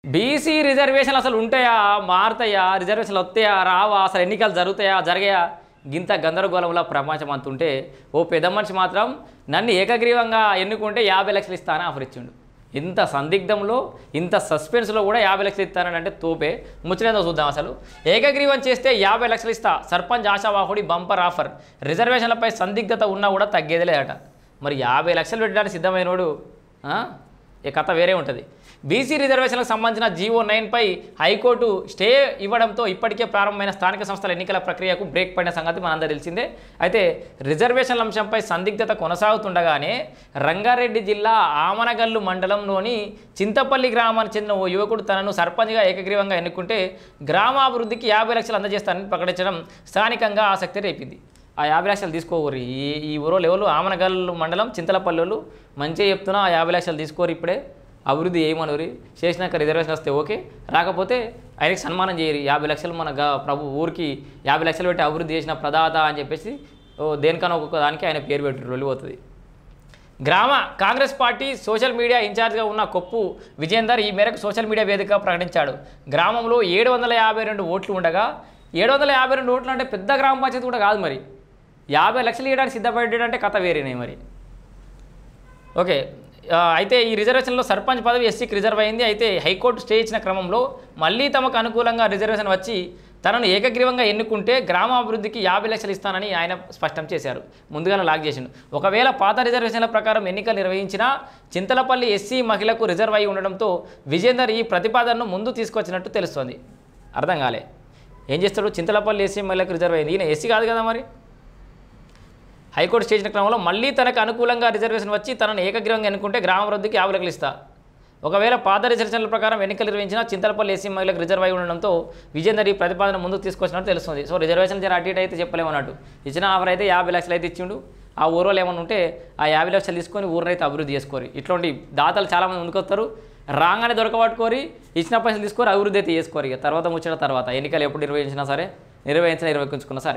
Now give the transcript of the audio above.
BC రిజర్వేషన్లు అసలు ఉంటాయా? మారతాయా? రిజర్వేషన్లు వస్తాయా? రావా? అసలు ఎన్నికలు జరుగుతాయా? జరిగాయా? గింత గందరగోళంలో ప్రపంచం అంతుంటే ఓ పెద్ద మనిషి మాత్రం నన్ను ఏకగ్రీవంగా ఎన్నుకుంటే 50 లక్షలు ఇస్తానని ఆఫర్ ఇచ్చిండు. ఇంత సందిగ్ధంలో ఇంత సస్పెన్స్లో కూడా 50 లక్షలు ఇస్తానని అంటే తోపే. ముచ్చటేదో చూద్దాం. అసలు ఏకగ్రీవం చేస్తే 50 లక్షలు ఇస్తా, సర్పంచ్ ఆశావాహుడి బంపర్ ఆఫర్. రిజర్వేషన్లపై సందిగ్ధత ఉన్నా కూడా తగ్గేది లేదట. మరి 50 లక్షలు పెట్టడానికి సిద్ధమైనోడు ఈ కథ వేరే ఉంటుంది. బీసీ రిజర్వేషన్లకు సంబంధించిన GO-9పై హైకోర్టు స్టే ఇవ్వడంతో ఇప్పటికే ప్రారంభమైన స్థానిక సంస్థల ఎన్నికల ప్రక్రియకు బ్రేక్ పడిన సంగతి మనందరూ తెలిసిందే. అయితే రిజర్వేషన్ల అంశంపై సందిగ్ధత కొనసాగుతుండగానే రంగారెడ్డి జిల్లా ఆమనగల్లు మండలంలోని చింతపల్లి గ్రామానికి చెందిన ఓ యువకుడు తనను సర్పంచ్గా ఏకగ్రీవంగా ఎన్నుకుంటే గ్రామాభివృద్ధికి 50 లక్షలు అందజేస్తానని ప్రకటించడం స్థానికంగా ఆసక్తి రేపింది. ఆ 50 లక్షలు తీసుకోరు. ఈ ఊరో లెవెల్ ఆమనగల్లు మండలం చింతలపల్లి మంచిగా చెప్తున్నా, ఆ 50 లక్షలు తీసుకోరు. ఇప్పుడే అభివృద్ధి ఏమనరు, చేసినాక రిజర్వేషన్ వస్తే ఓకే, రాకపోతే ఆయనకి సన్మానం చేయరు. 50 లక్షలు మన ప్రభు ఊరికి 50 లక్షలు పెట్టి అభివృద్ధి చేసిన ప్రదాత అని చెప్పేసి దేనికన్నా ఒక్కొక్క దానికి ఆయన పేరు పెట్టి వెళ్ళిపోతుంది. గ్రామ కాంగ్రెస్ పార్టీ సోషల్ మీడియా ఇన్ఛార్జ్గా ఉన్న కొప్పు విజేందర్ ఈ మేరకు సోషల్ మీడియా వేదికగా ప్రకటించాడు. గ్రామంలో 752 ఓట్లు ఉండగా 752 ఓట్లు అంటే పెద్ద గ్రామ పంచాయతీ కూడా కాదు. మరి 50 లక్షలు ఇవ్వడానికి సిద్ధపడ్డాడంటే కథ వేరేనే మరి. ఓకే, అయితే ఈ రిజర్వేషన్లో సర్పంచ్ పదవి ఎస్సీకి రిజర్వ్ అయింది. అయితే హైకోర్టు స్టే ఇచ్చిన క్రమంలో మళ్ళీ తమకు అనుకూలంగా రిజర్వేషన్ వచ్చి తనను ఏకగ్రీవంగా ఎన్నుకుంటే గ్రామాభివృద్ధికి 50 లక్షలు ఇస్తానని ఆయన స్పష్టం చేశారు. ముందుగానే లాక్ చేసిండు. ఒకవేళ పాత రిజర్వేషన్ల ప్రకారం ఎన్నికలు నిర్వహించినా చింతలపల్లి ఎస్సీ మహిళకు రిజర్వ్ అయి ఉండడంతో విజేందర్ ఈ ప్రతిపాదనను ముందు తీసుకొచ్చినట్టు తెలుస్తోంది. అర్థం కాలే ఏం చేస్తాడు? చింతలపల్లి ఎస్సీ మహిళకు రిజర్వ్ అయింది, ఈయన ఎస్సీ కాదు కదా. మరి హైకోర్టు చేసిన క్రమంలో మళ్ళీ తనకు అనుకూలంగా రిజర్వేషన్ వచ్చి తనను ఏకగ్రీవంగా ఎన్నుకుంటే గ్రామాభివృద్ధికి 50 లక్షలు ఇస్తా. ఒకవేళ పాత రిజర్వేషన్ల ప్రకారం ఎన్నికలు నిర్వహించిన చింతలపల్లి ఎస్సీ మహిళలకు రిజర్వ్ అయి ఉండడంతో విజేందర్ ఈ ప్రతిపాదన ముందుకు తీసుకొచ్చినట్టు తెలుస్తుంది. సో రిజర్వేషన్ జర అటు ఇటు అయితే చెప్పలేమన్నట్టు. ఇచ్చిన ఆఫర్ అయితే 50 లక్షలు అయితే ఇచ్చిండు. ఆ ఊరిలో ఏమైనా ఉంటే ఆ 50 లక్షలు తీసుకొని ఊరినైతే అభివృద్ధి చేసుకోరు. ఇట్లాంటి దాతలు చాలామంది ముందుకొస్తారు, రాగానే దొరకబట్టుకోరి, ఇచ్చిన పైసలు తీసుకొని అభివృద్ధి అయితే చేసుకోరు. ఇక తర్వాత ముచ్చట తర్వాత ఎన్నికలు ఎప్పుడు నిర్వహించినా సరే, నిర్వహించుకున్నా సరే.